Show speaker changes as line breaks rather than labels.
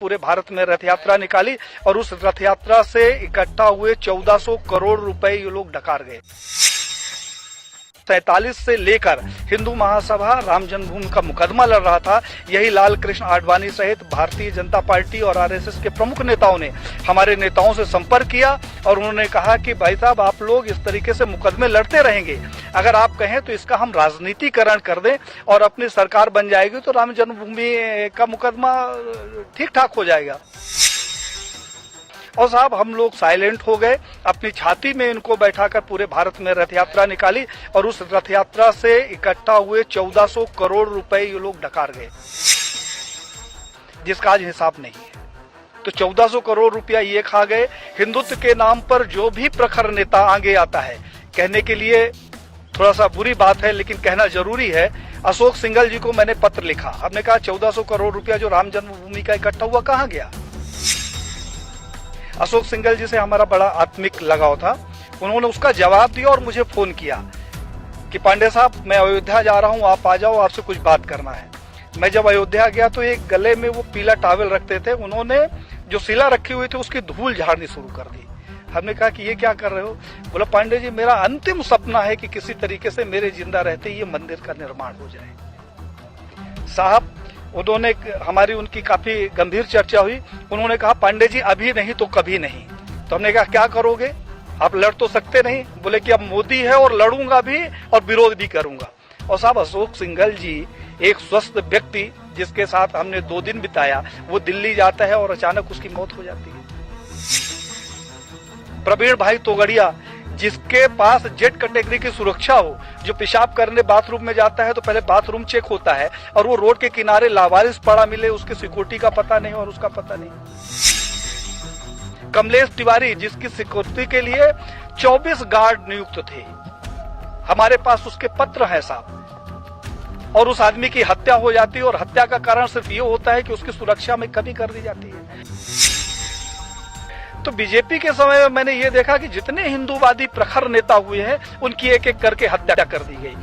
पूरे भारत में रथ यात्रा निकाली और उस रथ यात्रा से इकट्ठा हुए 1400 करोड़ रुपए ये लोग डकार गए। 47 से लेकर हिंदू महासभा राम जन्मभूमि का मुकदमा लड़ रहा था। यही लाल कृष्ण आडवाणी सहित भारतीय जनता पार्टी और आरएसएस के प्रमुख नेताओं ने हमारे नेताओं से संपर्क किया और उन्होंने कहा कि भाई साहब, आप लोग इस तरीके से मुकदमे लड़ते रहेंगे, अगर आप कहें तो इसका हम राजनीतिकरण कर दें और अपनी सरकार बन जाएगी तो राम जन्मभूमि का मुकदमा ठीक ठाक हो जाएगा। और साहब, हम लोग साइलेंट हो गए, अपनी छाती में इनको बैठाकर पूरे भारत में रथ यात्रा निकाली और उस रथ यात्रा से इकट्ठा हुए 1400 करोड़ रुपए ये लोग डकार गए, जिसका आज हिसाब नहीं है। तो 1400 करोड़ रुपया ये खा गए। हिंदुत्व के नाम पर जो भी प्रखर नेता आगे आता है, कहने के लिए थोड़ा सा बुरी बात है लेकिन कहना जरूरी है, अशोक सिंघल जी को मैंने पत्र लिखा। हमने कहा 1400 करोड़ रुपया जो राम जन्मभूमि का इकट्ठा हुआ कहाँ गया। अशोक सिंघल जी से हमारा बड़ा आत्मिक लगाव था। उन्होंने उसका जवाब दिया और मुझे फोन किया कि पांडे साहब, मैं अयोध्या जा रहा हूं, आप आ जाओ, आपसे कुछ बात करना है। मैं जब अयोध्या गया तो एक गले में वो पीला टॉवेल रखते थे, उन्होंने जो शिला रखी हुई थी उसकी धूल झाड़नी शुरू कर दी। हमने कहा कि ये क्या कर रहे हो। बोला, पांडे जी, मेरा अंतिम सपना है कि किसी तरीके से मेरे जिंदा रहते ये मंदिर का निर्माण हो जाए। साहब, उन्होंने हमारी उनकी काफी गंभीर चर्चा हुई। उन्होंने कहा, पांडे जी, अभी नहीं तो कभी नहीं। तो हमने कहा, क्या करोगे, आप लड़ तो सकते नहीं। बोले कि अब मोदी है और लड़ूंगा भी और विरोध भी करूंगा। और साहब, अशोक सिंघल जी एक स्वस्थ व्यक्ति जिसके साथ हमने 2 दिन बिताया, वो दिल्ली जाता है और अचानक उसकी मौत हो जाती है। प्रवीण भाई तोगड़िया, जिसके पास जेड कैटेगरी की सुरक्षा हो, जो पेशाब करने बाथरूम में जाता है तो पहले बाथरूम चेक होता है और वो रोड के किनारे लावारिस पड़ा मिले, उसकी सिक्योरिटी का पता नहीं और उसका पता नहीं। कमलेश तिवारी, जिसकी सिक्योरिटी के लिए 24 गार्ड नियुक्त थे, हमारे पास उसके पत्र हैं साहब, और उस आदमी की हत्या हो जाती है और हत्या का कारण सिर्फ ये होता है कि उसकी सुरक्षा में कमी कर दी जाती है। तो बीजेपी के समय में मैंने ये देखा कि जितने हिंदूवादी प्रखर नेता हुए हैं, उनकी एक एक करके हत्या कर दी गई।